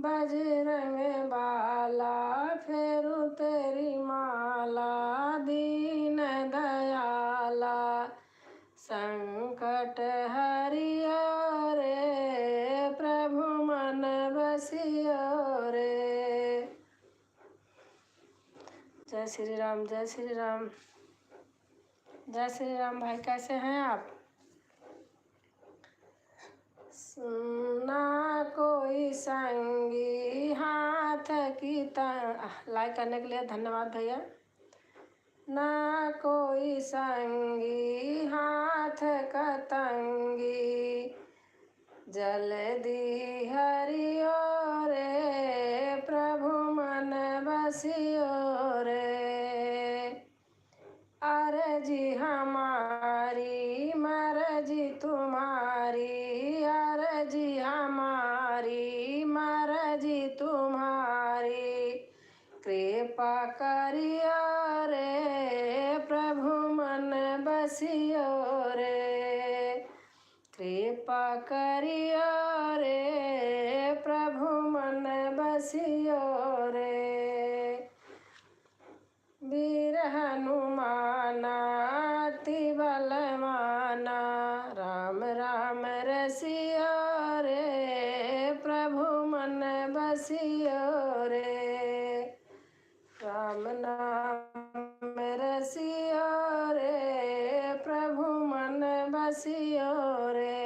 बजरंग बाला फेरू तेरी माला, दीन दयाला संकट हरियो रे, प्रभु मन बसियो रे। जय श्री राम, जय श्री राम, जय श्री राम। भाई कैसे हैं आप? ना कोई संगी हाथ की लाइक करने के लिए धन्यवाद भैया। ना कोई संगी हाथ का तंगी, जल्दी हरियो रे, प्रभु मन बसियो रे। अर्जी हमारी मर्जी तुम्हारी, अर्जी हमारी मर्जी तुम्हारी, कृपा करियो रे, प्रभु मन बसियो रे। कृपा करियो रे, प्रभु मन बसियो रे। वीर हनुमाना अति बलवाना, राम राम रसियो रे, प्रभु मन बसियो रे। राम नाम रसियो रे, प्रभु मन बसियो रे।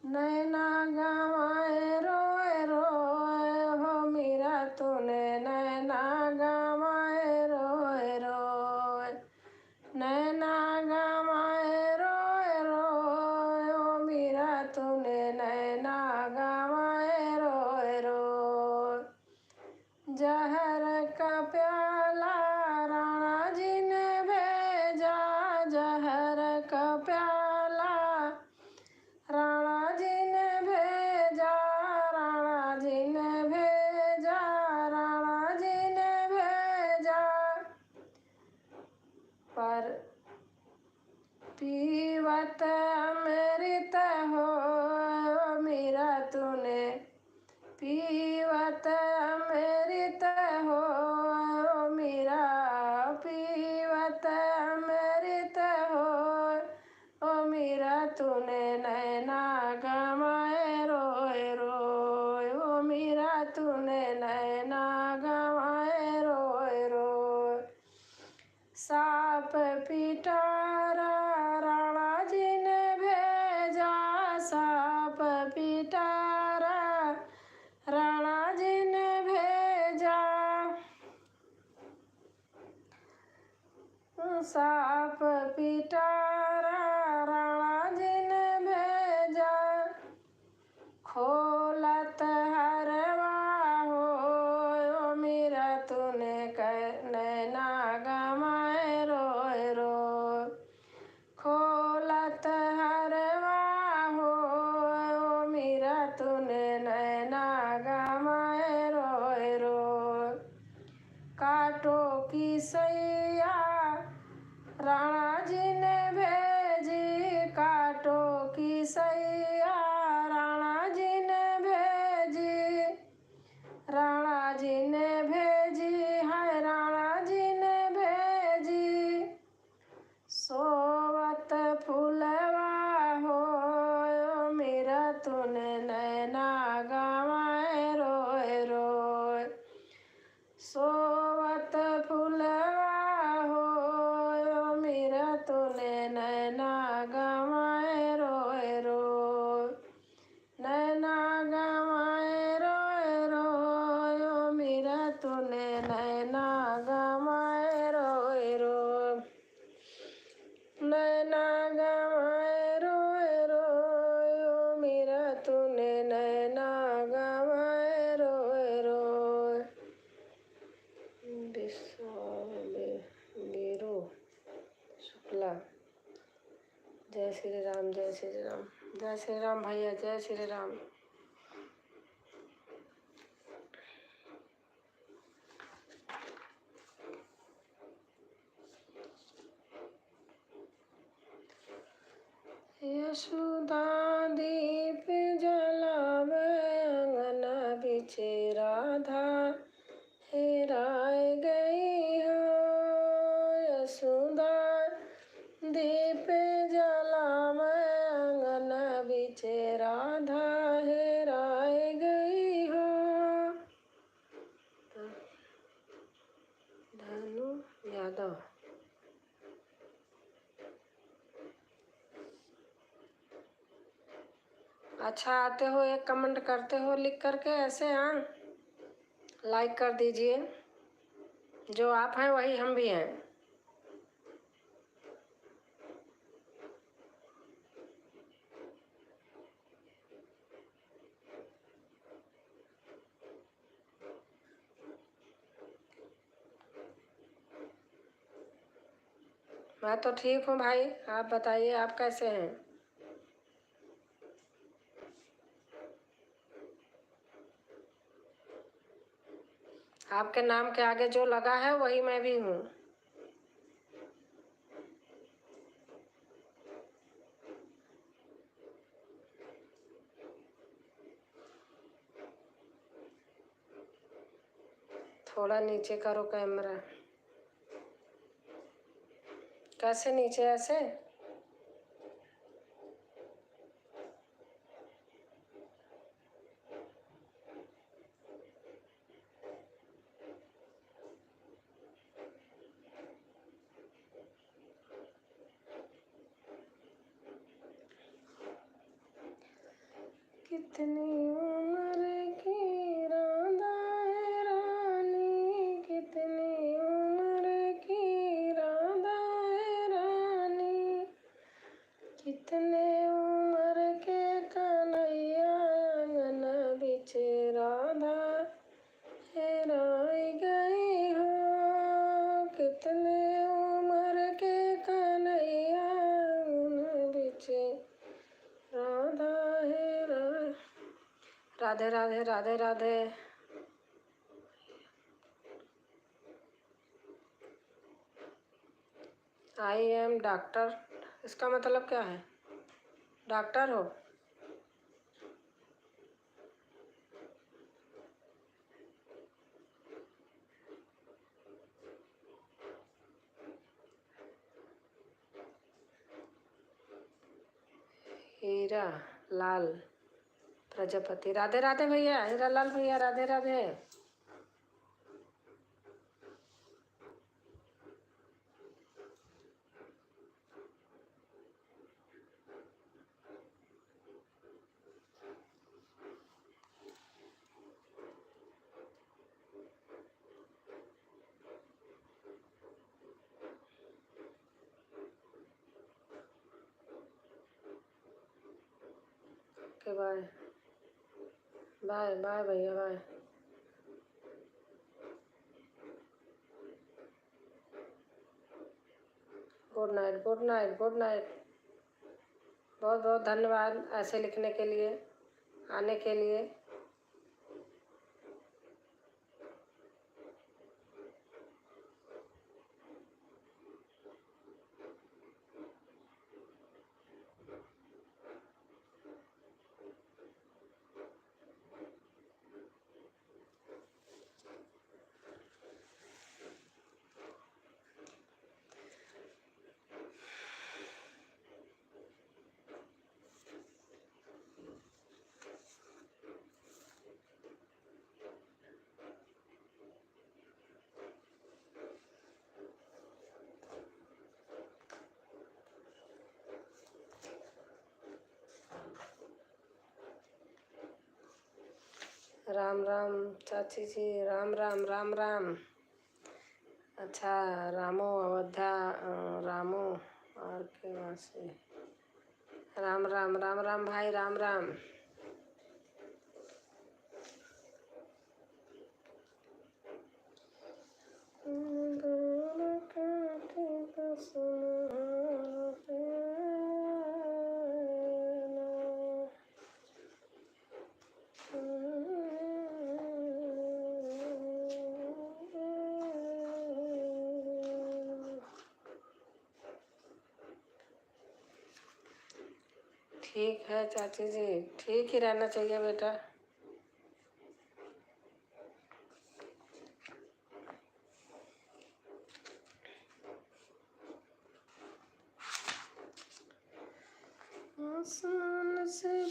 नैना गवाए रोए रोए हो मीरा तूने, नैना गवाए रोए रोए, नैना गवाए रोए रोए हो मीरा तूने, नैना गवाए रोए रोए। जहर का प्याला राणा जी ने भेजा, जहर का प्याला राणा जी ने भेजा, राणा जी ने भेजा, राणा जी ने भेजा। पर पीवत अमृत हो मीरा तूने, पीवत अमृत हो मीरा, पीवत अमृत हो ओ मीरा तूने, नैना गवाए रोए रोए ओ मीरा तूने, नैना गवाए रोए रोए। साप पिटारा राणा जी ने भेजा, साप पिटारा राणा जी ने भेजा। साप पिटारा राणा जी ने भेजा, खोलत हरवा हो मीरा तूने, नैना गवाए रोए रोए। खोलत हरवा हो मीरा तूने, नैना गवाए रोए रोए। काटो की सैया राणा जी ने भेजी, काटो की सैया राणा जी ने भेजी, राणा जी ने भेजी है, राणा जी ने भेजी। सोवत फूलवा हो मीरा तूने, नैना गवाए रोए रोए। सोवत फूलवा हो मीरा तूने, नैना गवाए रोए रोए, नैना गवाए रोए रोए ओ मीरा तूने, नैना गवाए रोए रोए, नैना गवाए रोए रोए ओ मीरा तूने, नैना गवाए रोए रोए। वीरू शुक्ला। जय श्री राम, जय श्री राम, जय श्री राम भैया, जय श्री राम। यशोदा दीप बीचे राधा हेराए गई हो। धनु यादव। अच्छा आते हो, एक कमेंट करते हो लिख करके ऐसे। हाँ, लाइक कर दीजिए। जो आप हैं वही हम भी हैं। मैं तो ठीक हूँ भाई, आप बताइए आप कैसे हैं। आपके नाम के आगे जो लगा है वही मैं भी हूँ। थोड़ा नीचे करो कैमरा। कैसे नीचे, ऐसे? कितनी उम्र की राधा है रानी, कितनी उम्र की राधा है रानी, कितने उम्र के कन्हैया आंगन बिचे राधा हेराई गई हो। कितने उम्र के कन्हैया आंगन बिचे राधा हेराई। Radhe Radhe Radhe Radhe. I am doctor, इसका मतलब क्या है? डॉक्टर हो? हीरा लाल प्रजापति। राधे राधे भैया, हीरा लाल भैया, Radhe Radhe. Okay bye bye bye भैया, bye. Good night good night good night. बहुत बहुत धन्यवाद ऐसे लिखने के लिए, आने के लिए। राम राम चाची जी, राम राम राम राम। अच्छा, रामो अयोध्या, रामो और के वहाँ से। राम राम राम राम भाई, राम राम। ठीक है चाची जी, ठीक ही रहना चाहिए बेटा। आसान से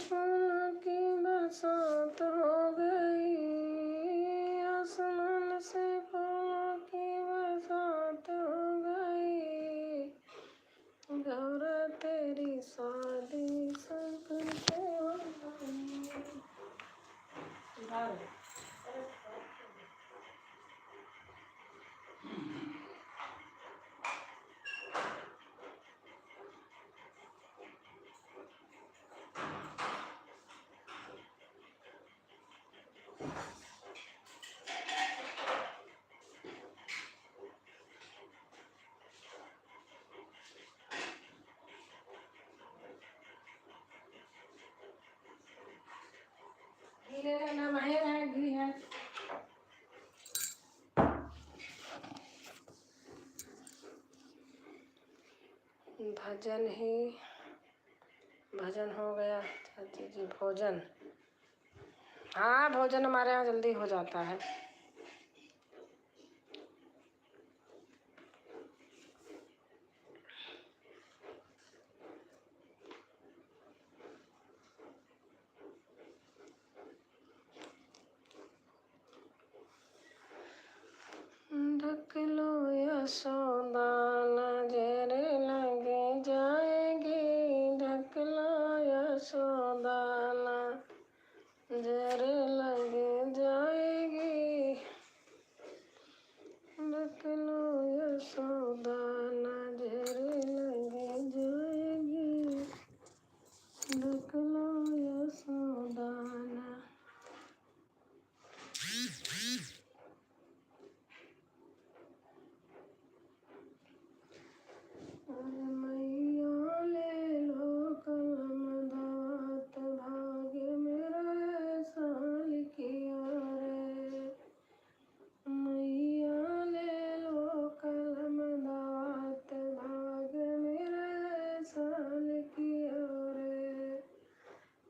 घी ले लेना, महेर है, घी है। भजन हो गया चाची जी। भोजन, हाँ भोजन हमारे यहाँ जल्दी हो जाता है। ढक लो यशोदा नजर लगे जाएगी, ढक लो यशोदा नजर लगे जाएगी, ढक लो यशोदा नजर लगे जाएगी, ढक लो यशोदा। मैया ले लो कलम दात, भाग्य मेरा ऐसा लिखिया रे। मैया ले लो कलम दात, भाग्य मेरा ऐसा लिखिया रे।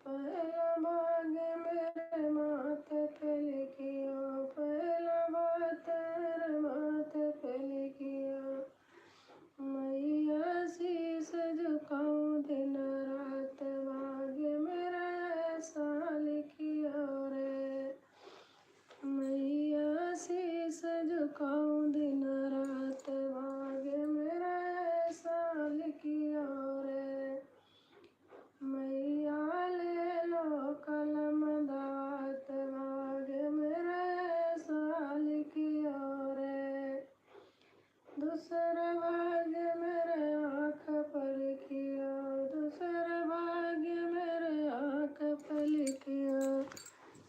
पहला भाग्य मेरे माथे पे लिखिया, पहला बात तेरे माथे पे लिखिया। मैया शीस झुकाऊं दिन रात, भाग्य मेरा ऐसा लिखिया रे। मैया शीस झुकाऊं दिन रात, भाग्य मेरा ऐसा लिखिया रे। मैया ले लो कलम दात, भाग्य मेरा ऐसा लिखिया रे। दूसरा भाग्य मेरे आँख पर लिखिया, दूसरा भाग्य मेरे आँख पर लिखिया।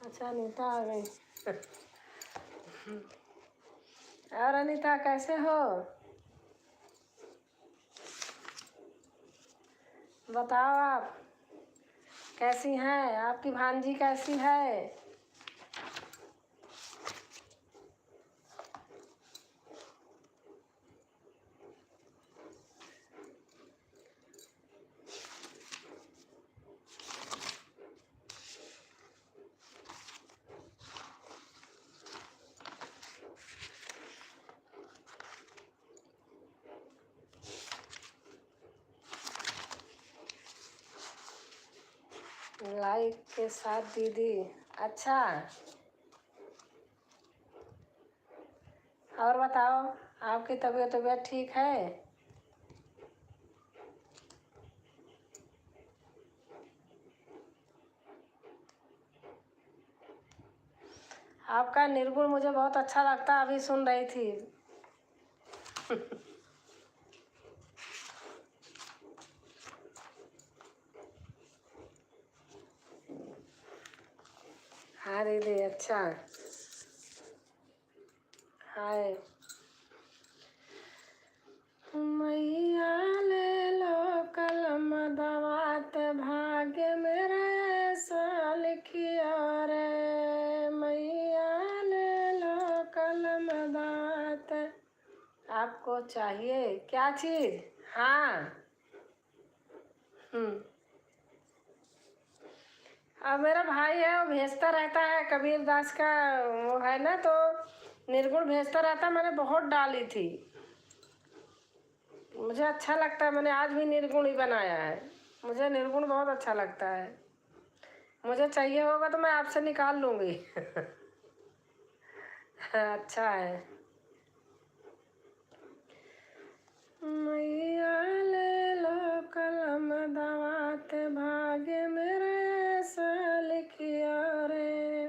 अच्छा अनीता आ गई। और अनीता कैसे हो? बताओ आप कैसी हैं? आपकी भांजी कैसी है? लाइक के साथ दीदी। अच्छा, और बताओ आपकी तबीयत ठीक है? आपका निर्गुण मुझे बहुत अच्छा लगता, अभी सुन रही थी। हाँ दीदी, अच्छा। हाय। मैया ले लो कलम दवात, भाग्य मेरा ऐसा लिखिया रे। मैया ले लो कलम दात। आपको चाहिए क्या चीज़? हाँ। अब मेरा भाई है, वो भेजता रहता है कबीर दास का, वो है ना, तो निर्गुण भेजता रहता। मैंने बहुत डाली थी, मुझे अच्छा लगता है। मैंने आज भी निर्गुण ही बनाया है। मुझे निर्गुण बहुत अच्छा लगता है। मुझे चाहिए होगा तो मैं आपसे निकाल लूँगी। अच्छा है। मैया ले लो कलम दवात, भाग्य मेरा ऐसा लिखिया रे।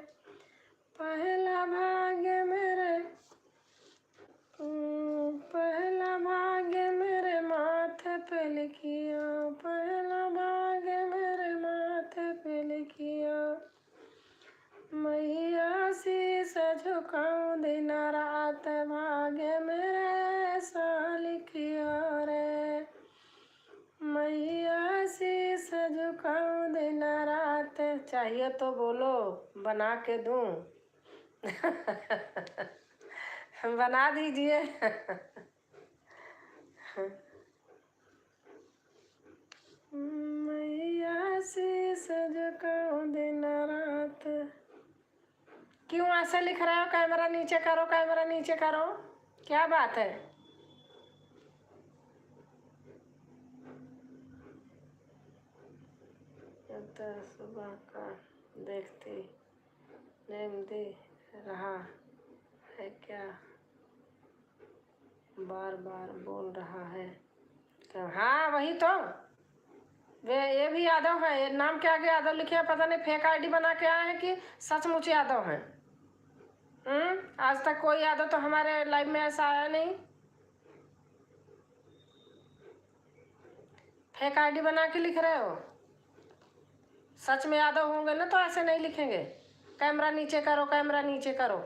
चाहिए तो बोलो, बना के दूं। बना दीजिए। मैया से सजकाओ दिन रात। क्यों ऐसे लिख रहे हो? कैमरा नीचे करो, कैमरा नीचे करो, क्या बात है? तो सुबह का देखती नेम दे रहा है क्या, बार बार बोल रहा है। तो हाँ वही तो, वे ये भी यादव है, ये नाम के आगे यादव लिखे हैं, पता नहीं फेक आईडी बना के आए हैं कि सचमुच यादव हैं। आज तक कोई यादव तो हमारे लाइफ में ऐसा आया नहीं। फेक आईडी बना के लिख रहे हो? सच में यादव होंगे ना तो ऐसे नहीं लिखेंगे। कैमरा नीचे करो, कैमरा नीचे करो।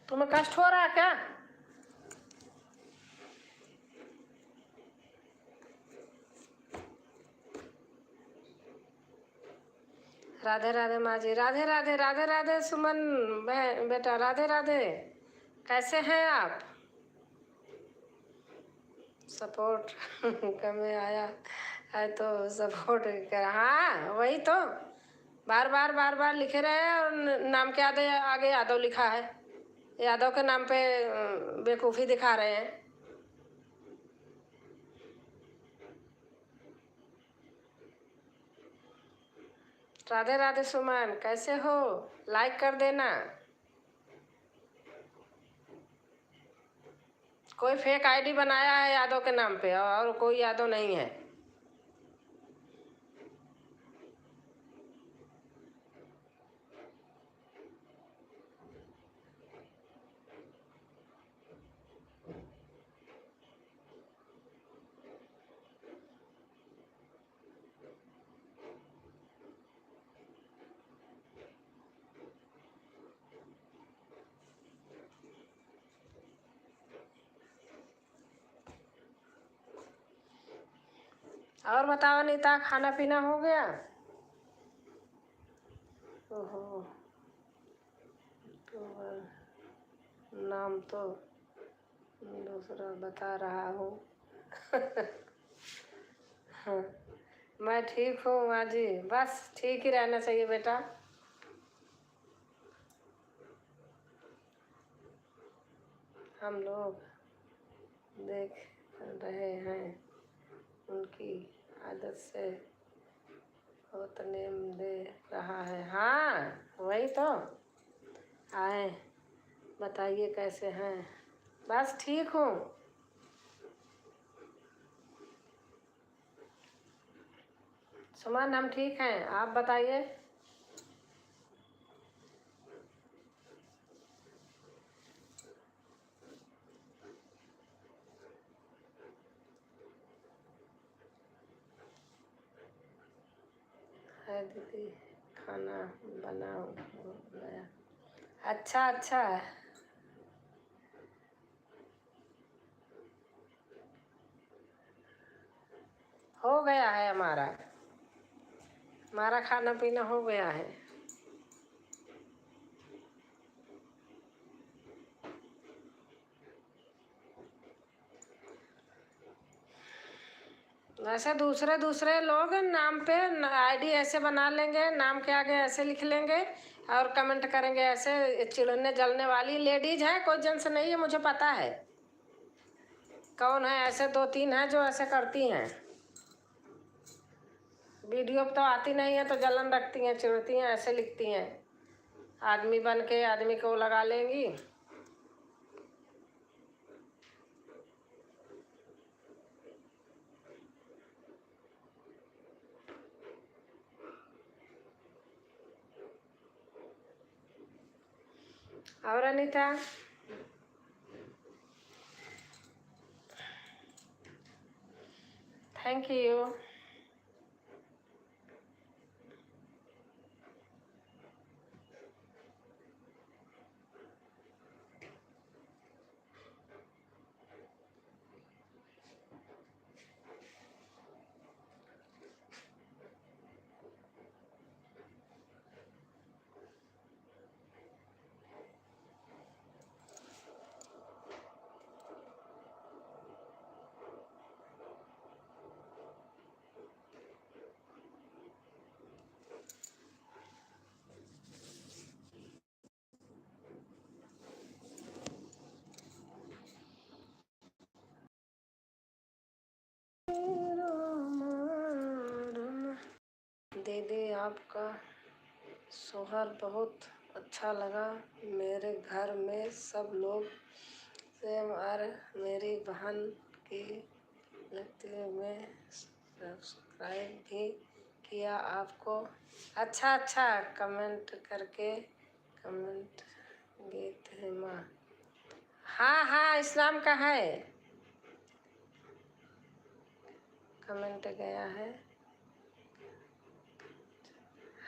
तुम्हें कष्ट हो रहा है क्या? राधे राधे माँ जी, राधे राधे, राधे राधे सुमन बेटा, राधे राधे। कैसे हैं आप? सपोर्ट कमे आया है तो सपोर्ट कर। हाँ वही तो, बार बार बार बार लिखे रहे हैं और नाम के आगे आगे यादव लिखा है। यादव के नाम पे बेवकूफ़ी दिखा रहे हैं। राधे राधे सुमन, कैसे हो? लाइक कर देना। कोई फेक आईडी बनाया है यादव के नाम पे और कोई यादव नहीं है। और बताओ अनीता, खाना पीना हो गया? ओहो, तो नाम तो दूसरा बता रहा हूँ। हाँ, मैं ठीक हूँ माँ जी, बस ठीक ही रहना चाहिए बेटा। हम लोग देख रहे हैं उनकी आदत से बहुत नेम दे रहा है। हाँ वही तो, आए बताइए कैसे हैं? बस ठीक हूँ। सुमन हम ठीक हैं, आप बताइए। है दीदी, खाना बनाओ हो गया? अच्छा अच्छा, हो गया है हमारा, हमारा खाना पीना हो गया है। वैसे दूसरे दूसरे लोग नाम पे आईडी ऐसे बना लेंगे, नाम के आगे ऐसे लिख लेंगे और कमेंट करेंगे ऐसे। चिढ़ने जलने वाली लेडीज है, कोई जेंट्स नहीं है, मुझे पता है कौन है। ऐसे दो तीन हैं जो ऐसे करती हैं। वीडियो तो आती नहीं है तो जलन रखती हैं, चिढ़ती हैं, ऐसे लिखती हैं। आदमी बन के आदमी को लगा लेंगी। और अनीता, थैंक यू। दीदी आपका सोहर बहुत अच्छा लगा। मेरे घर में सब लोग सेम और मेरी बहन की लगती है। मैं सब्सक्राइब भी किया आपको। अच्छा अच्छा, कमेंट करके कमेंट गीत है माँ। हाँ हाँ, इस्लाम का है, कमेंट गया है।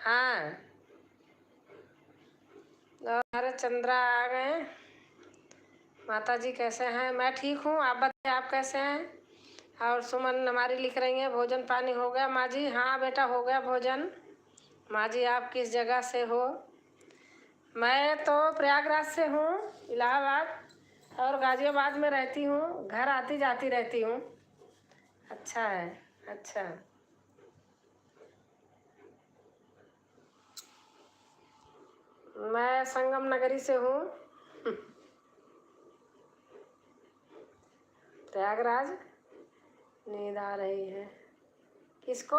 हाँ, और हमारे चंद्रा आ गए। माता जी कैसे हैं? मैं ठीक हूँ, आप बताइए आप कैसे हैं? और सुमन हमारी लिख रही हैं भोजन पानी हो गया माँ जी? हाँ बेटा हो गया भोजन। माँ जी आप किस जगह से हो? मैं तो प्रयागराज से हूँ, इलाहाबाद, और गाजियाबाद में रहती हूँ, घर आती जाती रहती हूँ। अच्छा है, अच्छा। मैं संगम नगरी से हूँ, प्रयागराज। नींद आ रही है किसको?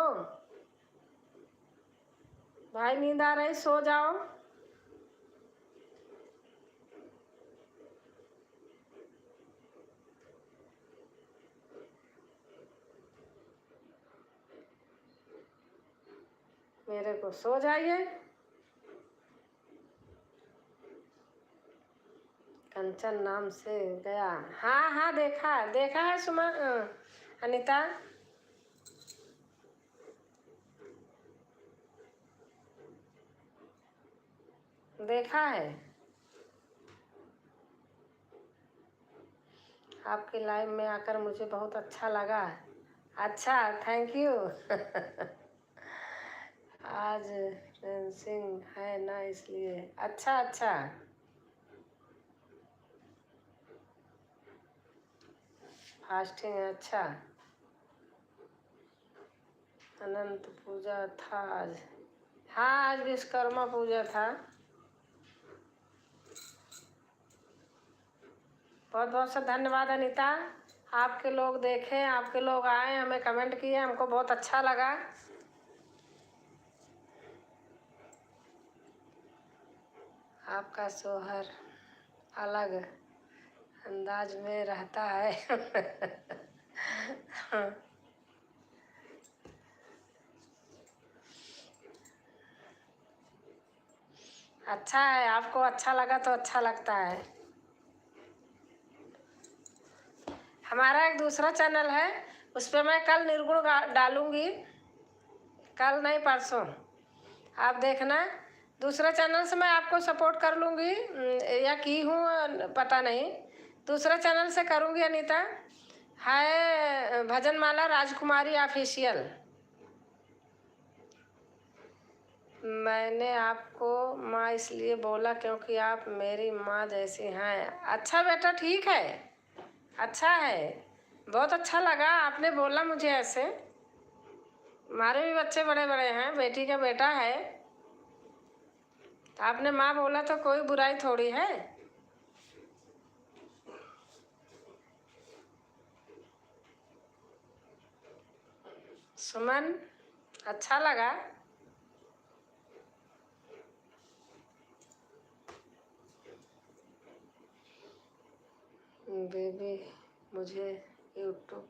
भाई नींद आ रही, सो जाओ। मेरे को सो जाइए। कंचन नाम से गया। हाँ हाँ, देखा देखा है सुमा अनीता। देखा है, आपके लाइव में आकर मुझे बहुत अच्छा लगा। अच्छा, थैंक यू। आज डांसिंग है ना इसलिए। अच्छा अच्छा, फास्टिंग है, अच्छा। अनंत पूजा था आज। हाँ, आज विश्वकर्मा पूजा था। बहुत बहुत से धन्यवाद अनीता। आपके लोग देखे, आपके लोग आए, हमें कमेंट किए, हमको बहुत अच्छा लगा। आपका सोहर अलग अंदाज में रहता है। अच्छा है, आपको अच्छा लगा तो अच्छा लगता है। हमारा एक दूसरा चैनल है, उस पर मैं कल निर्गुण डालूंगी, कल नहीं परसों, आप देखना। दूसरे चैनल से मैं आपको सपोर्ट कर लूँगी, या की हूँ पता नहीं, दूसरे चैनल से करूँगी अनीता। है भजन माला राजकुमारी ऑफिशियल। मैंने आपको माँ इसलिए बोला क्योंकि आप मेरी माँ जैसी हैं। अच्छा बेटा, ठीक है, अच्छा है, बहुत अच्छा लगा आपने बोला मुझे ऐसे। हमारे भी बच्चे बड़े बड़े हैं, बेटी का बेटा है, तो आपने माँ बोला तो कोई बुराई थोड़ी है। सुमन, अच्छा लगा। बेबी मुझे यूट्यूब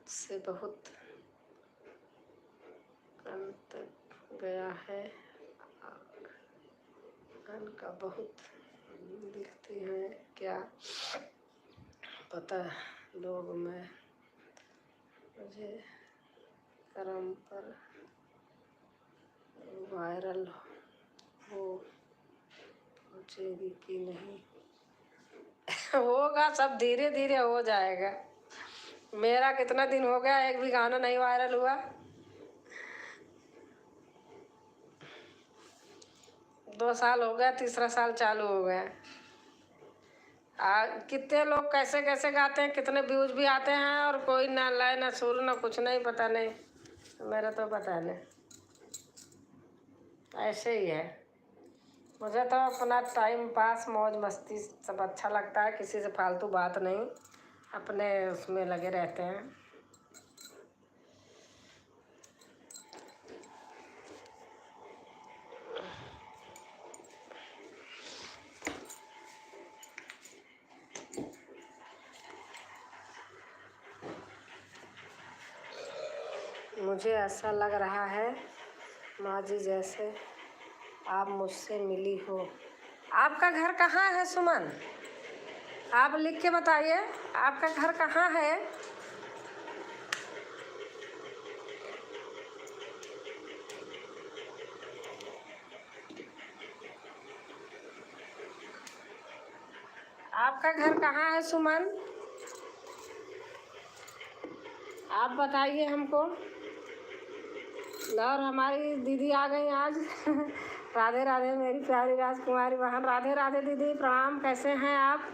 से बहुत अंत गया है, गान का बहुत दिखती हैं क्या पता लोग, मैं मुझे कर्म पर वायरल हो पहुँचेगी कि नहीं। होगा, सब धीरे धीरे हो जाएगा। मेरा कितना दिन हो गया, एक भी गाना नहीं वायरल हुआ। 2 साल हो गया, तीसरा साल चालू हो गया। कितने लोग कैसे कैसे गाते हैं, कितने व्यूज भी आते हैं, और कोई ना लय ना सुर ना कुछ नहीं, पता नहीं, मेरा तो पता नहीं, ऐसे ही है। मुझे तो अपना टाइम पास मौज मस्ती सब अच्छा लगता है, किसी से फालतू बात नहीं, अपने उसमें लगे रहते हैं। मुझे ऐसा लग रहा है माँ जी जैसे आप मुझसे मिली हो। आपका घर कहाँ है सुमन? आप लिख के बताइए आपका घर कहाँ है। आपका घर कहाँ है सुमन? आप बताइए हमको। और हमारी दीदी आ गई आज राधे राधे मेरी प्यारी राजकुमारी बहन। राधे राधे दीदी, प्रणाम। कैसे हैं आप?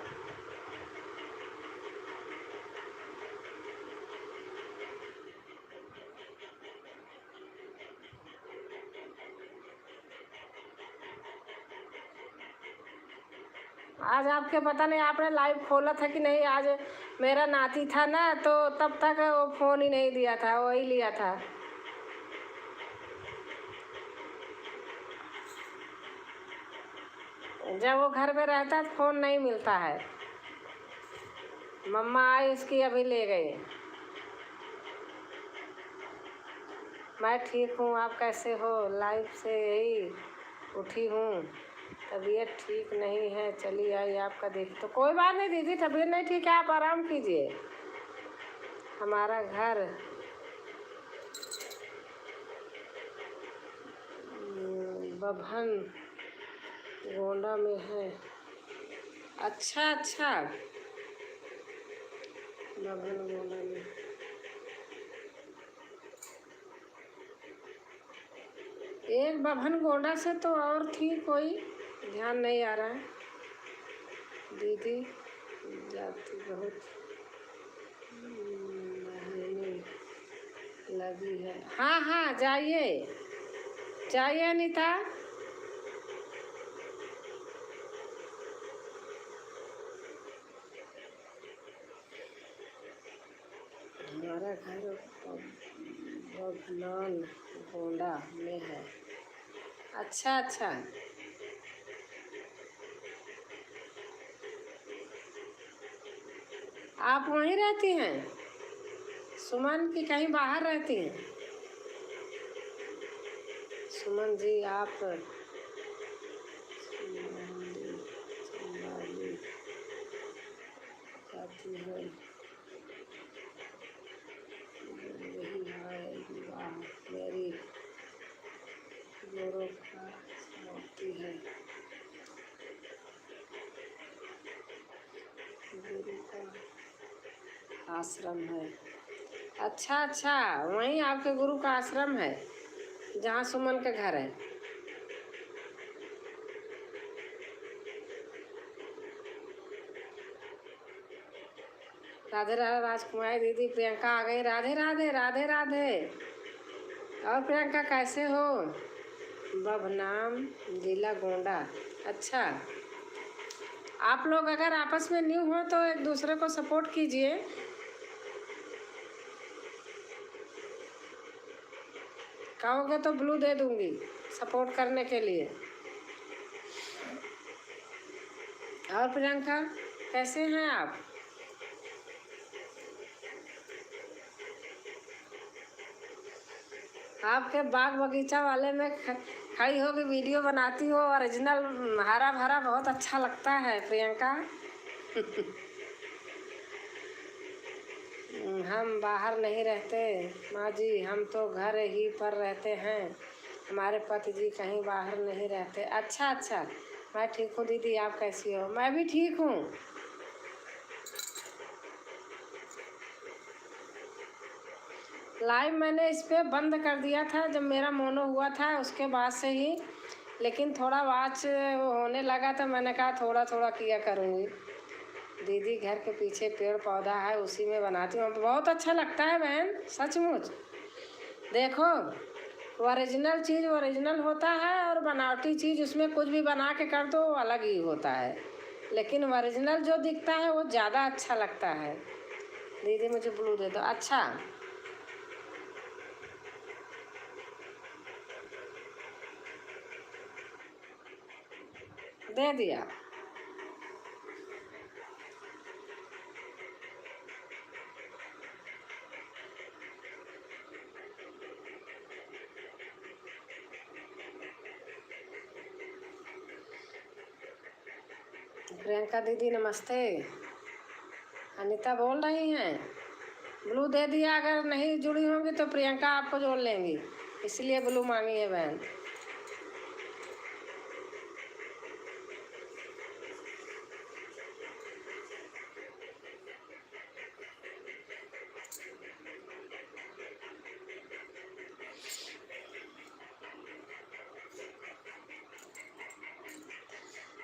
आज आपके पता नहीं आपने लाइव खोला था कि नहीं। आज मेरा नाती था ना, तो तब तक वो फ़ोन ही नहीं दिया था, वही लिया था। जब वो घर में रहता है तो फ़ोन नहीं मिलता है। मम्मा आई उसकी, अभी ले गए। मैं ठीक हूँ, आप कैसे हो? लाइव से यही उठी हूँ, तबीयत ठीक नहीं है, चली आई आपका देख। तो कोई बात नहीं दीदी, तबीयत नहीं ठीक है, आप आराम कीजिए। हमारा घर बभन गोंडा में है। अच्छा अच्छा, बभन गोंडा में। एक बभन गोंडा से तो और थी कोई, ध्यान नहीं आ रहा है। दीदी जाती बहुत महीने लगी है। हाँ हाँ, जाइए जाइए अनीता। हमारा घर बभनान गोंडा में है। अच्छा अच्छा, आप वहीं रहती हैं सुमन की कहीं बाहर रहती हैं? सुमन जी आप संभाली जाती हैं, यही है विवाह मेरी गोरों का समाप्ति है। गुरु का आश्रम है। अच्छा अच्छा, वहीं आपके गुरु का आश्रम है जहाँ सुमन का घर है। राधे राधे राजकुमारी दीदी, प्रियंका आ गई। राधे राधे राधे राधे। और प्रियंका कैसे हो? बभनाम जिला गोंडा। अच्छा, आप लोग अगर आपस में न्यू हो तो एक दूसरे को सपोर्ट कीजिए। कहोगे तो ब्लू दे दूंगी सपोर्ट करने के लिए। और प्रियंका कैसे हैं आप? आपके बाग बगीचा वाले में खड़ी होकर वीडियो बनाती हो, ओरिजिनल हरा भरा बहुत अच्छा लगता है प्रियंका। हम बाहर नहीं रहते माँ जी, हम तो घर ही पर रहते हैं। हमारे पति जी कहीं बाहर नहीं रहते। अच्छा अच्छा, मैं ठीक हूँ दीदी, आप कैसी हो? मैं भी ठीक हूँ। लाइव मैंने इस पर बंद कर दिया था जब मेरा मोनो हुआ था, उसके बाद से ही। लेकिन थोड़ा वाच होने लगा तो मैंने कहा थोड़ा थोड़ा किया करूँगी। दीदी घर के पीछे पेड़ पौधा है, उसी में बनाती हूँ। बहुत अच्छा लगता है बहन, सचमुच। देखो, ओरिजिनल चीज़ ओरिजिनल होता है, और बनावटी चीज़ उसमें कुछ भी बना के कर दो अलग ही होता है। लेकिन ओरिजिनल जो दिखता है वो ज़्यादा अच्छा लगता है। दीदी मुझे ब्लू दे दो। अच्छा, दे दिया। प्रियंका दीदी नमस्ते। अनीता बोल रही हैं, ब्लू दे दिया, अगर नहीं जुड़ी होंगी तो प्रियंका आपको जोड़ लेंगी, इसलिए ब्लू मांगी है बहन।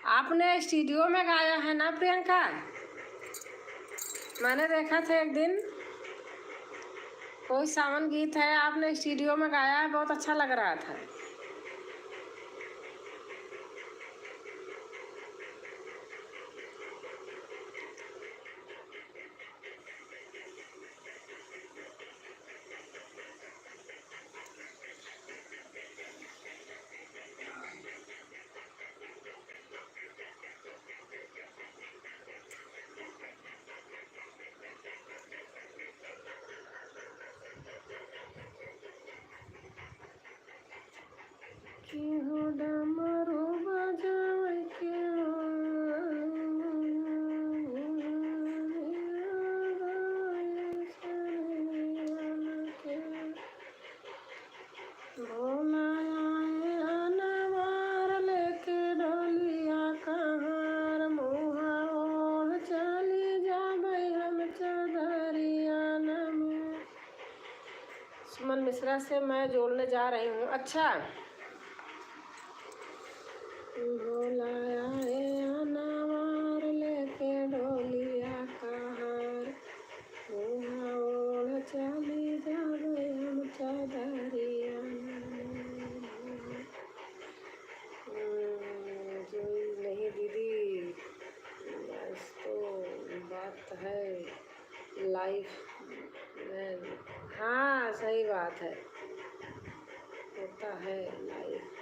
आपने स्टूडियो में गाया है ना प्रियंका? मैंने देखा था एक दिन, कोई सावन गीत है आपने स्टूडियो में गाया है, बहुत अच्छा लग रहा था। कि हो डमरू बजावे के भोला आए अनवार लेके डोलिया कहार, मुहा ओढ़ चली जाबे हम चदरिया में। सुमन मिश्रा से मैं जोड़ने जा रही हूँ। अच्छा, भोला आए अनवार लेके डोलिया कहार, मुहा ओढ़ चली जाबे हम चदरिया में। नहीं दीदी, बस तो बात है लाइफ में। हाँ सही बात है, होता है लाइफ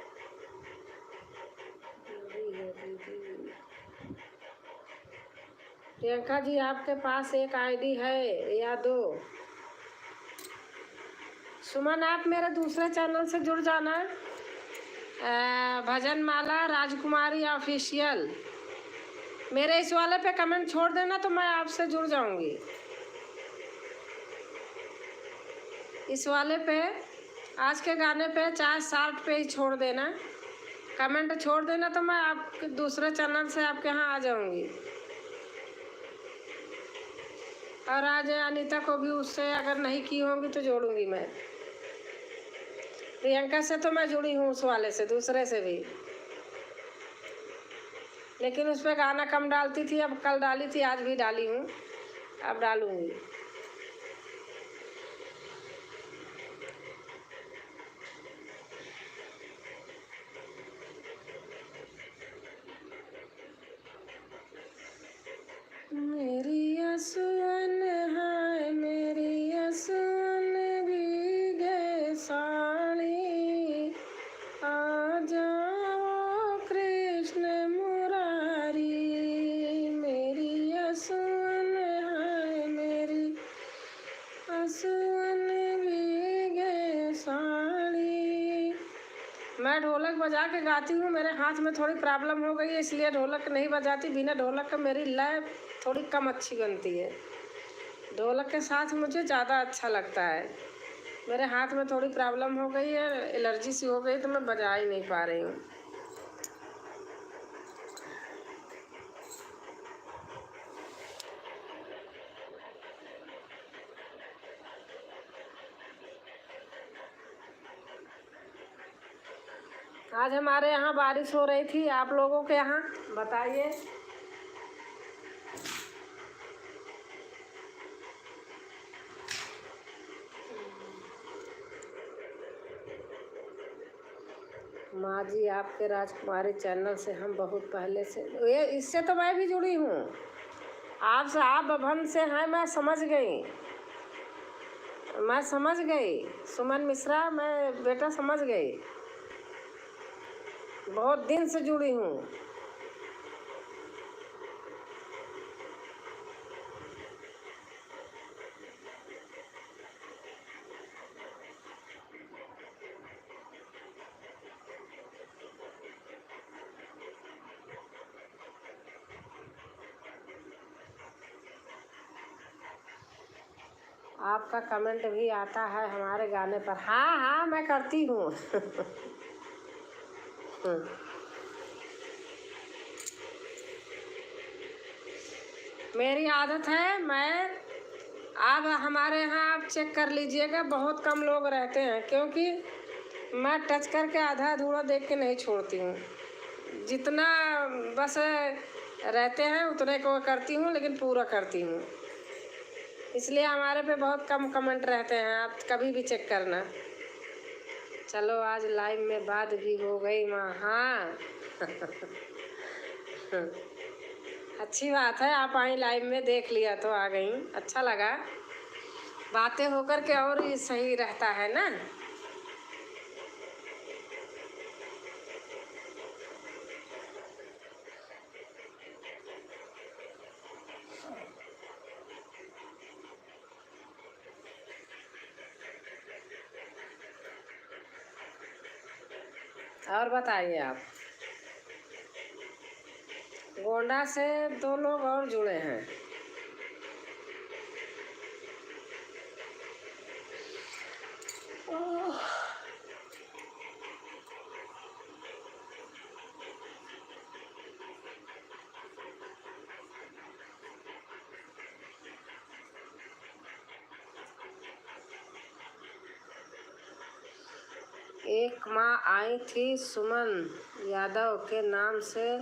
है दीदी। प्रियंका जी आपके पास एक आईडी है या दो? सुमन आप मेरे दूसरे चैनल से जुड़ जाना, भजन माला राजकुमारी ऑफिशियल। मेरे इस वाले पे कमेंट छोड़ देना तो मैं आपसे जुड़ जाऊंगी। इस वाले पे आज के गाने पे चाहे शार्ट पे ही छोड़ देना, कमेंट छोड़ देना तो मैं आपके दूसरे चैनल से आपके यहाँ आ जाऊंगी। और आज अनीता को भी उससे अगर नहीं की होंगी तो जोड़ूंगी मैं। प्रियंका से तो मैं जुड़ी हूँ उस वाले से, दूसरे से भी, लेकिन उस पर गाना कम डालती थी। अब कल डाली थी, आज भी डाली हूँ, अब डालूंगी। मेरी असुअन है, मेरी असुअन भीगे साड़ी, आ जाओ कृष्ण मुरारी। मेरी असुअन है, मेरी असुअन भीगे साड़ी। मैं ढोलक बजा के गाती हूँ, मेरे हाथ में थोड़ी प्रॉब्लम हो गई है इसलिए ढोलक नहीं बजाती। बिना ढोलक का मेरी लय थोड़ी कम अच्छी बनती है, ढोलक के साथ मुझे ज़्यादा अच्छा लगता है। मेरे हाथ में थोड़ी प्रॉब्लम हो गई है, एलर्जी सी हो गई तो मैं बजा ही नहीं पा रही हूँ। आज हमारे यहाँ बारिश हो रही थी, आप लोगों के यहाँ बताइए। माँ जी आपके राजकुमारी चैनल से हम बहुत पहले से, ये इससे तो मैं भी जुड़ी हूँ आपसे। आप बभन से हैं, मैं समझ गई, मैं समझ गई। सुमन मिश्रा, मैं बेटा समझ गई, बहुत दिन से जुड़ी हूँ। आपका कमेंट भी आता है हमारे गाने पर। हाँ हाँ मैं करती हूँ। मेरी आदत है। मैं अब हमारे यहाँ आप चेक कर लीजिएगा, बहुत कम लोग रहते हैं, क्योंकि मैं टच करके आधा अधूरा देख के नहीं छोड़ती हूँ। जितना बस रहते हैं उतने को करती हूँ, लेकिन पूरा करती हूँ। इसलिए हमारे पे बहुत कम कमेंट रहते हैं, आप कभी भी चेक करना। चलो आज लाइव में बात भी हो गई माँ। हाँ। अच्छी बात है, आप आई लाइव में, देख लिया तो आ गई, अच्छा लगा। बातें होकर के और ही सही रहता है ना। और बताइए आप। गोंडा से 2 लोग और जुड़े हैं। एक माँ आई थी सुमन यादव के नाम से,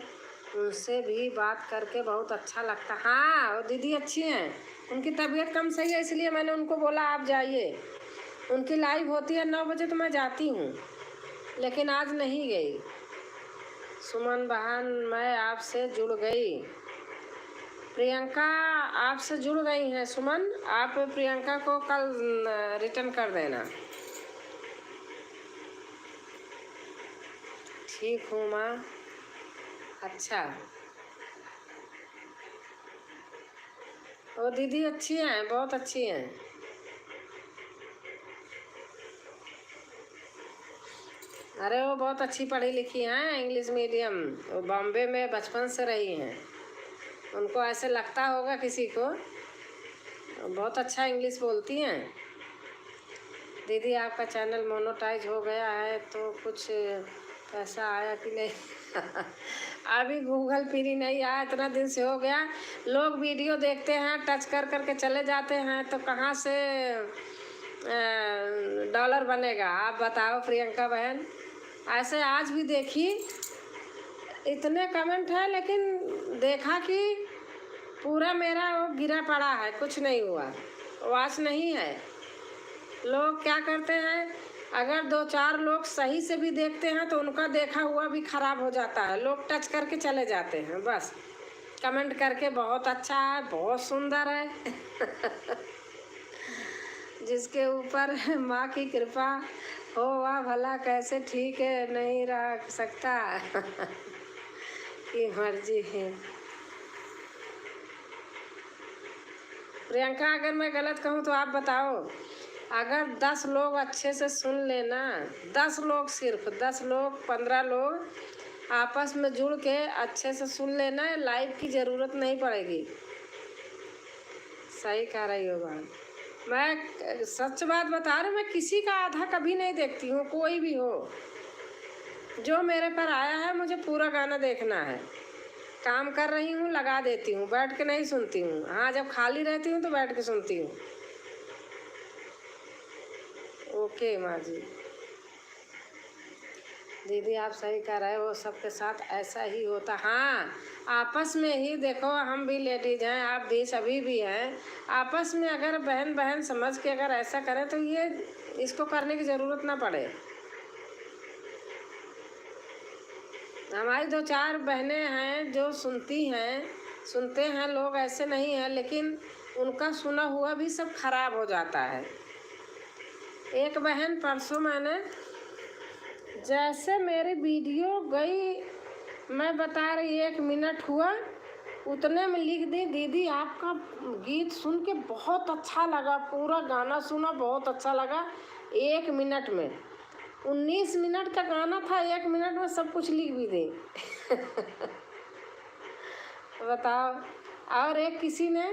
उनसे भी बात करके बहुत अच्छा लगता। हाँ वो दीदी अच्छी हैं, उनकी तबीयत कम सही है, इसलिए मैंने उनको बोला आप जाइए। उनकी लाइव होती है 9 बजे तो मैं जाती हूँ, लेकिन आज नहीं गई। सुमन बहन मैं आपसे जुड़ गई। प्रियंका आपसे जुड़ गई हैं सुमन, आप प्रियंका को कल रिटर्न कर देना। ठीक हूँ माँ। अच्छा वो दीदी अच्छी हैं, बहुत अच्छी हैं। अरे वो बहुत अच्छी पढ़ी लिखी हैं, इंग्लिश मीडियम, वो बॉम्बे में बचपन से रही हैं। उनको ऐसे लगता होगा किसी को, बहुत अच्छा इंग्लिश बोलती हैं। दीदी आपका चैनल मोनेटाइज हो गया है तो कुछ पैसा आया कि नहीं? अभी गूगल फ्री नहीं आया, इतना दिन से हो गया। लोग वीडियो देखते हैं, टच कर करके चले जाते हैं, तो कहाँ से डॉलर बनेगा? आप बताओ प्रियंका बहन। ऐसे आज भी देखी, इतने कमेंट है, लेकिन देखा कि पूरा मेरा वो गिरा पड़ा है, कुछ नहीं हुआ, वॉच नहीं है। लोग क्या करते हैं, अगर 2-4 लोग सही से भी देखते हैं तो उनका देखा हुआ भी खराब हो जाता है। लोग टच करके चले जाते हैं, बस कमेंट करके बहुत अच्छा है, बहुत सुंदर है। जिसके ऊपर माँ की कृपा हो वह भला कैसे ठीक है नहीं रह सकता। की मर्जी है। प्रियंका अगर मैं गलत कहूँ तो आप बताओ। अगर 10 लोग अच्छे से सुन लेना, 10 लोग, सिर्फ 10 लोग 15 लोग आपस में जुड़ के अच्छे से सुन लेना, लाइव की ज़रूरत नहीं पड़ेगी। सही कह रही हो बात। मैं सच बात बता रही हूँ, मैं किसी का आधा कभी नहीं देखती हूँ, कोई भी हो। जो मेरे पर आया है मुझे पूरा गाना देखना है। काम कर रही हूँ लगा देती हूँ, बैठ के नहीं सुनती हूँ। हाँ जब खाली रहती हूँ तो बैठ के सुनती हूँ। ओके माँ जी। दीदी आप सही कह रहे हो, सबके साथ ऐसा ही होता। हाँ आपस में ही देखो, हम भी लेडीज हैं, आप भी, सभी भी हैं। आपस में अगर बहन बहन समझ के अगर ऐसा करें तो ये इसको करने की ज़रूरत ना पड़े। हमारी 2-4 बहनें हैं जो सुनती हैं, सुनते हैं लोग, ऐसे नहीं हैं, लेकिन उनका सुना हुआ भी सब खराब हो जाता है। एक बहन परसों मैंने, जैसे मेरी वीडियो गई, मैं बता रही 1 मिनट हुआ, उतने में लिख दी दीदी आपका गीत सुन के बहुत अच्छा लगा, पूरा गाना सुना बहुत अच्छा लगा। 1 मिनट में, 19 मिनट का गाना था, 1 मिनट में सब कुछ लिख भी दी। बताओ। और एक किसी ने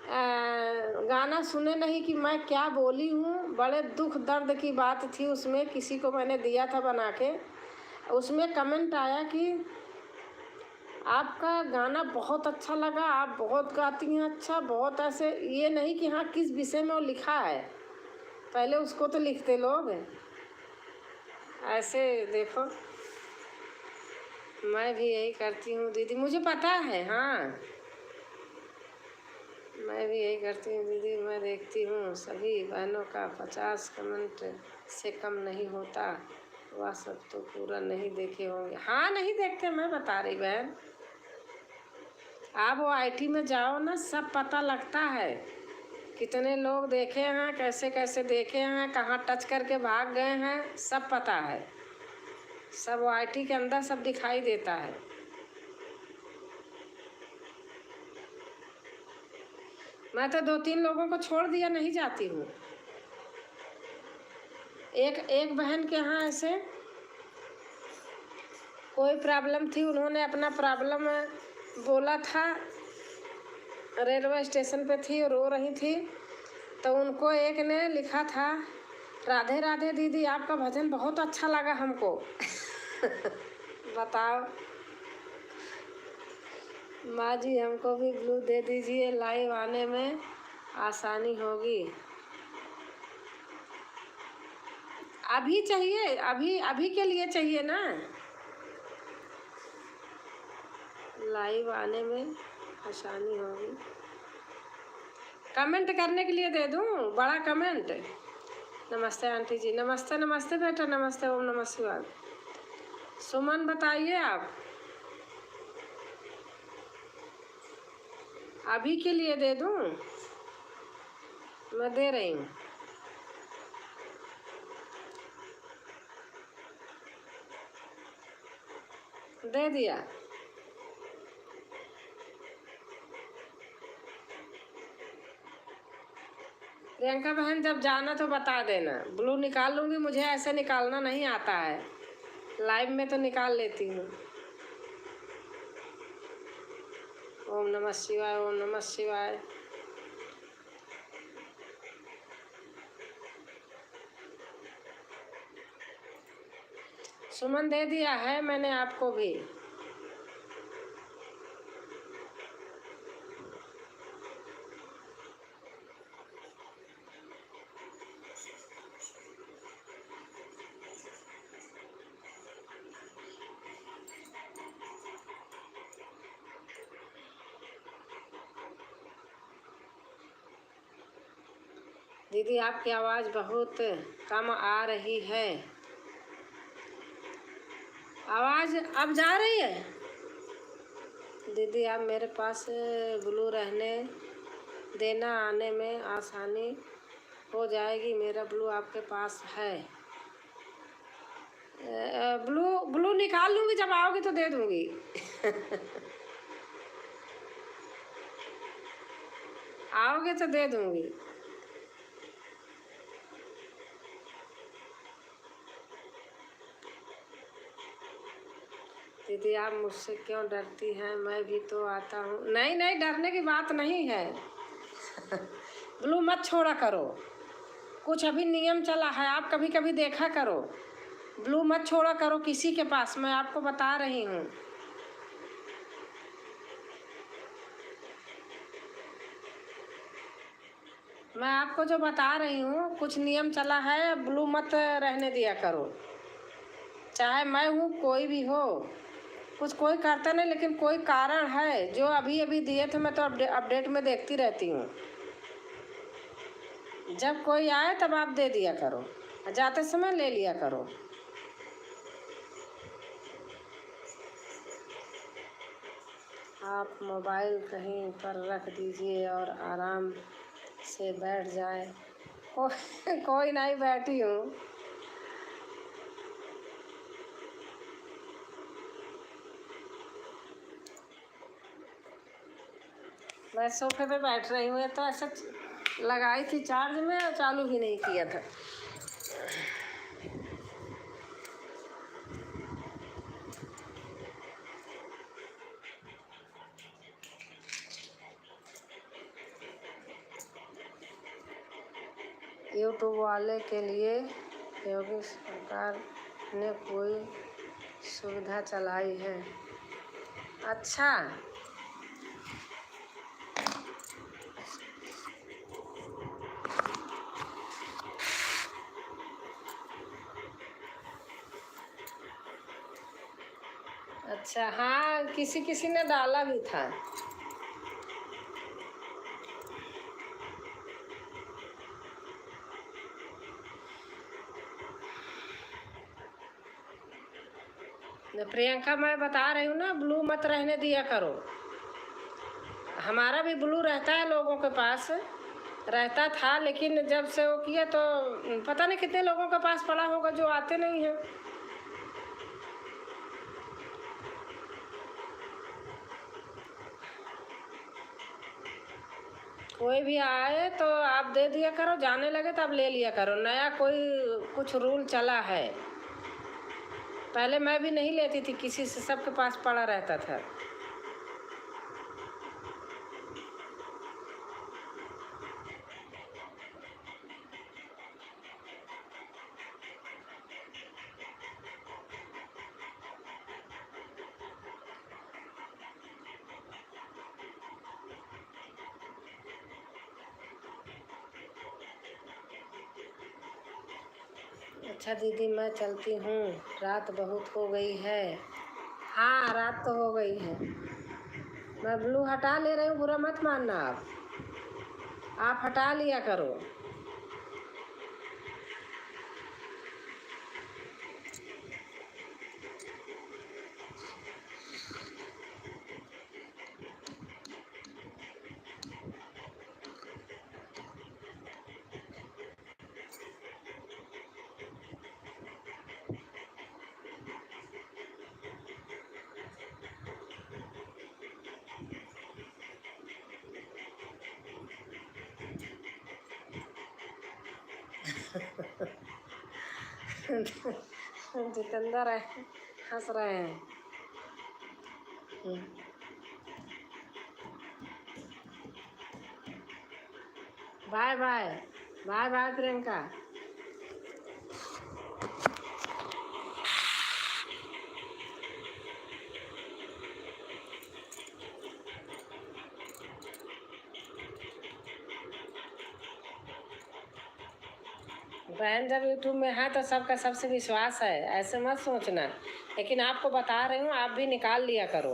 गाना सुने नहीं कि मैं क्या बोली हूँ। बड़े दुख दर्द की बात थी उसमें, किसी को मैंने दिया था बना के। उसमें कमेंट आया कि आपका गाना बहुत अच्छा लगा, आप बहुत गाती हैं अच्छा, बहुत ऐसे। ये नहीं कि हाँ किस विषय में वो लिखा है, पहले उसको तो लिखते लोग ऐसे। देखो मैं भी यही करती हूँ दीदी, मुझे पता है। हाँ मैं भी यही करती हूँ दीदी। मैं देखती हूँ सभी बहनों का 50 कमेंट से कम नहीं होता। वह सब तो पूरा नहीं देखे होंगे। हाँ नहीं देखते, मैं बता रही बहन। आप वो आईटी में जाओ ना, सब पता लगता है। कितने लोग देखे हैं, कैसे कैसे देखे हैं, कहाँ टच करके भाग गए हैं, सब पता है। सब वो आईटी के अंदर सब दिखाई देता है। मैं तो 2-3 लोगों को छोड़ दिया, नहीं जाती हूँ। एक बहन के यहाँ ऐसे कोई प्रॉब्लम थी, उन्होंने अपना प्रॉब्लम बोला था। रेलवे स्टेशन पे थी और रो रही थी, तो उनको एक ने लिखा था, राधे राधे दीदी, आपका भजन बहुत अच्छा लगा हमको। बताओ। माँ जी हमको भी ब्लू दे दीजिए, लाइव आने में आसानी होगी। अभी चाहिए? अभी अभी के लिए चाहिए ना? लाइव आने में आसानी होगी। कमेंट करने के लिए दे दूं बड़ा कमेंट? नमस्ते आंटी जी, नमस्ते नमस्ते बेटा, नमस्ते, ओम नमः शिवाय। सुमन बताइए आप। अभी के लिए दे दूं? मैं दे रही हूँ। दे दिया। प्रियंका बहन जब जाना तो बता देना, ब्लू निकाल लूँगी। मुझे ऐसे निकालना नहीं आता है, लाइव में तो निकाल लेती हूँ। ओम नमः शिवाय, ओम नमः शिवाय। सुमन दे दिया है मैंने आपको भी। दीदी आपकी आवाज़ बहुत कम आ रही है। आवाज़ अब जा रही है? दीदी आप मेरे पास ब्लू रहने देना, आने में आसानी हो जाएगी। मेरा ब्लू आपके पास है। ब्लू निकाल लूँगी, जब आओगी तो दे दूँगी। आओगे तो दे दूँगी। दीदी आप मुझसे क्यों डरती हैं? मैं भी तो आता हूँ। नहीं नहीं, डरने की बात नहीं है। ब्लू मत छोड़ा करो, कुछ अभी नियम चला है, आप कभी कभी देखा करो। ब्लू मत छोड़ा करो किसी के पास, मैं आपको बता रही हूँ। मैं आपको जो बता रही हूँ, कुछ नियम चला है, ब्लू मत रहने दिया करो। चाहे मैं हूँ, कोई भी हो, कुछ कोई करता नहीं, लेकिन कोई कारण है जो अभी अभी दिए थे। मैं तो अपडेट में देखती रहती हूँ। जब कोई आए तब आप दे दिया करो, जाते समय ले लिया करो। आप मोबाइल कहीं पर रख दीजिए और आराम से बैठ जाए। कोई नहीं, बैठी हूँ। मैं सोफे पे बैठ रही हूँ। ये तो ऐसा लगाई थी चार्ज में और चालू भी नहीं किया था। यूट्यूब वाले के लिए योगी सरकार ने कोई सुविधा चलाई है? अच्छा, अच्छा, हाँ, किसी किसी ने डाला भी था। प्रियंका, मैं बता रही हूँ ना, ब्लू मत रहने दिया करो। हमारा भी ब्लू रहता है, लोगों के पास रहता था, लेकिन जब से वो किया तो पता नहीं कितने लोगों के पास पड़ा होगा जो आते नहीं हैं। कोई भी आए तो आप दे दिया करो, जाने लगे तो आप ले लिया करो। नया कोई कुछ रूल चला है, पहले मैं भी नहीं लेती थी किसी से, सबके पास पड़ा रहता था। अच्छा दीदी, मैं चलती हूँ, रात बहुत हो गई है। हाँ, रात तो हो गई है। मैं ब्लू हटा ले रही हूँ, बुरा मत मानना। आप हटा लिया करो। जितेंद्र है, हंस रहे हैं। Bye bye, bye bye Priyanka. बहन, जब यूट्यूब में है तो सबका सबसे विश्वास है, ऐसे मत सोचना। लेकिन आपको बता रही हूँ, आप भी निकाल लिया करो।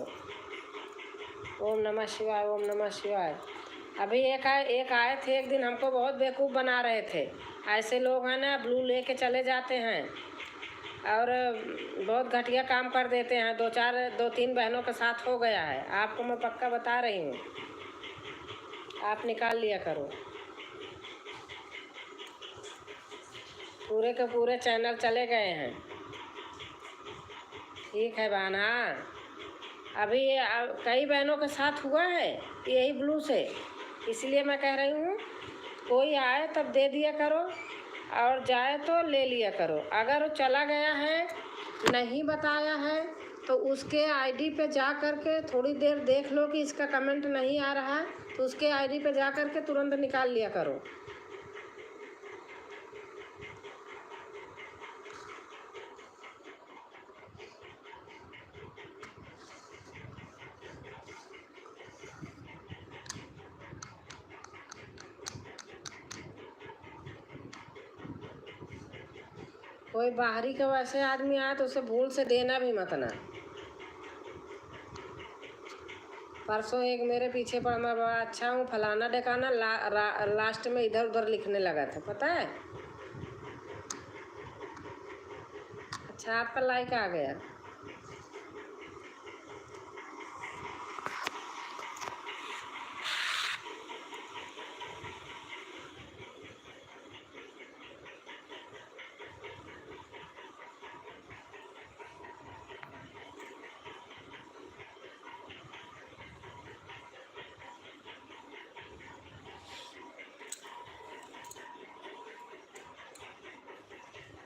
ओम नमः शिवाय, ओम नमः शिवाय। अभी एक आए थे एक दिन, हमको बहुत बेवकूफ़ बना रहे थे। ऐसे लोग हैं ना, ब्लू लेके चले जाते हैं और बहुत घटिया काम कर देते हैं। 2-3 बहनों के साथ हो गया है, आपको मैं पक्का बता रही हूँ। आप निकाल लिया करो। पूरे के पूरे चैनल चले गए हैं। ठीक है बहन। हाँ, अभी कई बहनों के साथ हुआ है यही ब्लू से, इसलिए मैं कह रही हूँ, कोई आए तब दे दिया करो और जाए तो ले लिया करो। अगर वो चला गया है, नहीं बताया है, तो उसके आईडी पे जा कर के थोड़ी देर देख लो कि इसका कमेंट नहीं आ रहा है, तो उसके आईडी पे जा कर के तुरंत निकाल लिया करो। कोई बाहरी का वैसे आदमी आए तो उसे भूल से देना भी मत ना। परसों एक मेरे पीछे पड़ा, मैं बड़ा अच्छा हूँ फलाना ढकाना, लास्ट में इधर उधर लिखने लगा था, पता है। अच्छा, आपका लाइक आ गया।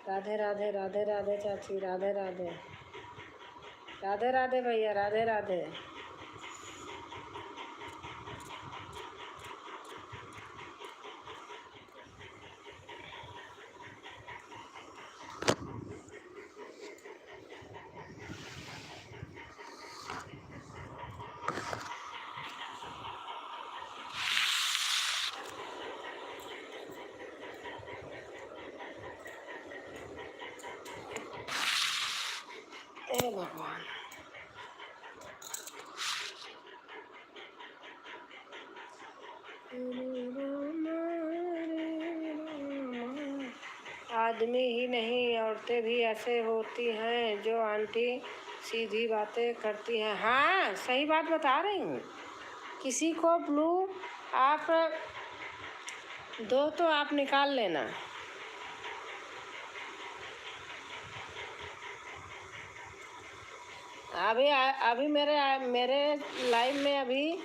राधे राधे, राधे राधे चाची, राधे राधे, राधे राधे भैया, राधे राधे। हे भगवान। आदमी ही नहीं, औरतें भी ऐसे होती हैं जो आंटी सीधी बातें करती हैं। हाँ, सही बात बता रही हूँ। किसी को ब्लू आप दो तो आप निकाल लेना। अभी मेरे लाइव में अभी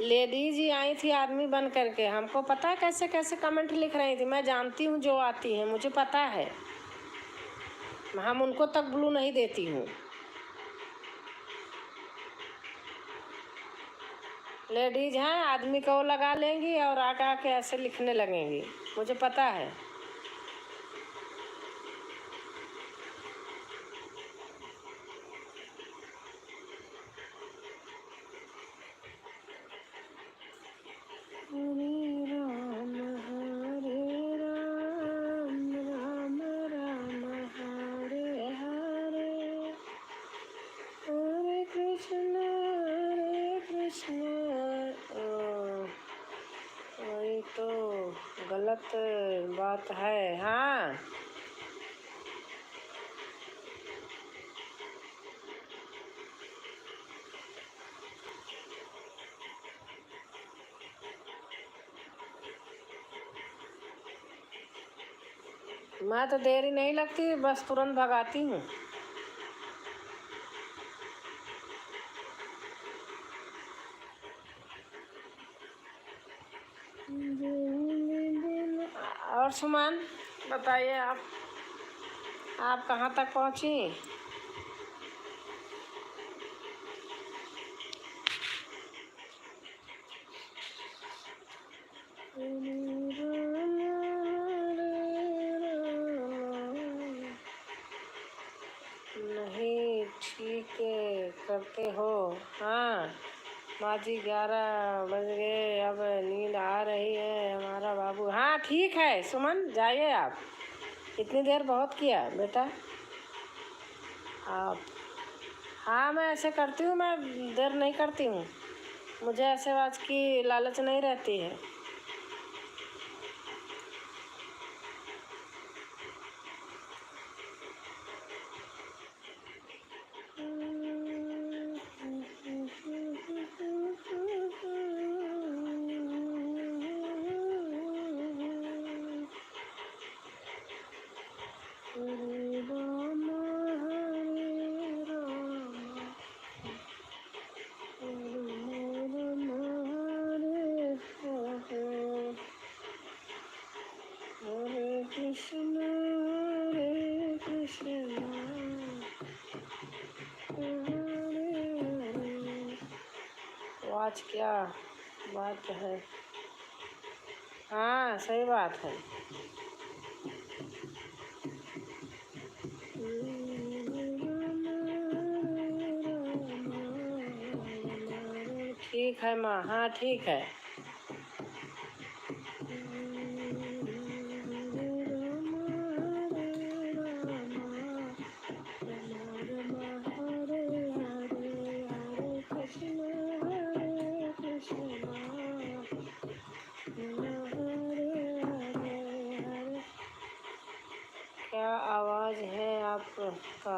लेडीज ही आई थी आदमी बन करके। हमको पता है कैसे कैसे कमेंट लिख रही थी। मैं जानती हूँ जो आती हैं, मुझे पता है। हम उनको तक ब्लू नहीं देती हूँ। लेडीज हैं, आदमी को वो लगा लेंगी और आके ऐसे लिखने लगेंगी, मुझे पता है। तो गलत बात है। हाँ, मैं तो देरी नहीं लगती, बस तुरंत भगाती हूँ। और सुमन बताइए, आप कहाँ तक पहुँची? नहीं ठीक करते हो। हाँ माँ जी, 11 बज गए, अब नींद आ रही है हमारा बाबू। हाँ ठीक है सुमन, जाइए आप। इतनी देर बहुत किया बेटा आप। हाँ मैं ऐसे करती हूँ, मैं देर नहीं करती हूँ। मुझे ऐसे बात की लालच नहीं रहती है। आज क्या बात है? हाँ सही बात है। ठीक है माँ, हाँ ठीक है। क्या आवाज़ है आपका?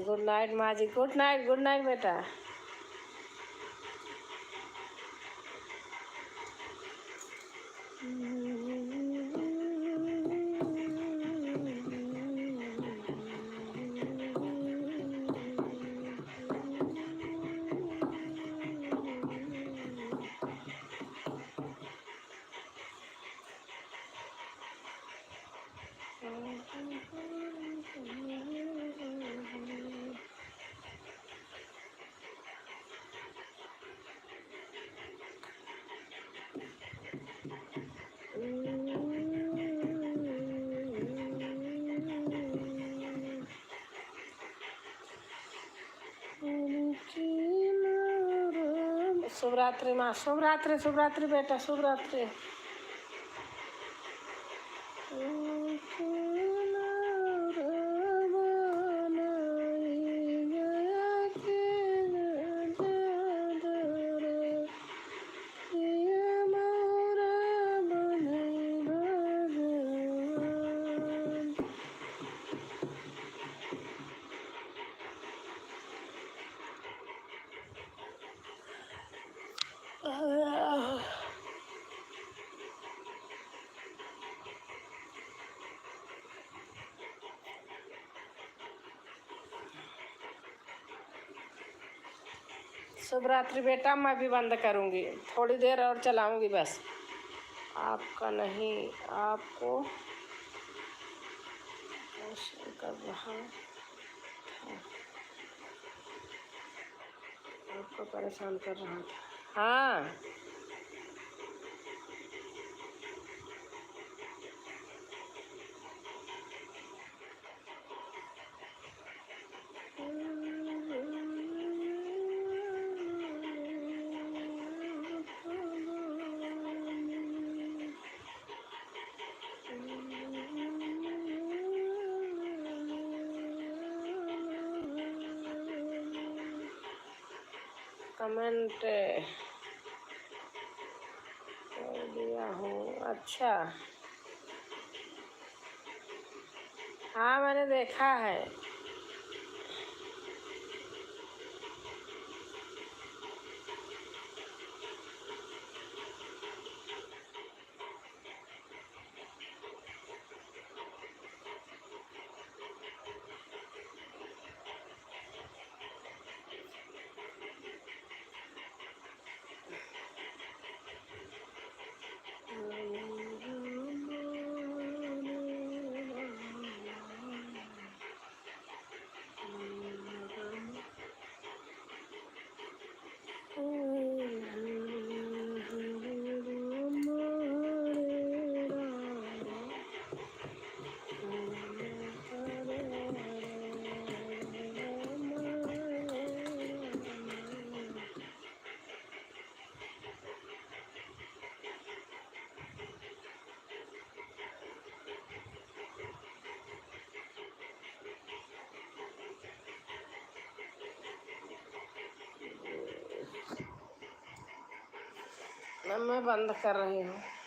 गुड नाइट माँ जी, गुड नाइट बेटा। शुभरात्रि माँ, शुभरात्रि बेटा, शुभरात्रि। शुभ रात्रि बेटा। मैं भी बंद करूँगी, थोड़ी देर और चलाऊँगी बस। आपका नहीं, आपको कैसे कर रहा था, आपको परेशान कर रहा था। हाँ कमेंट कर दिया हूँ। अच्छा, हाँ मैंने देखा है। मैं बंद कर रही हूँ।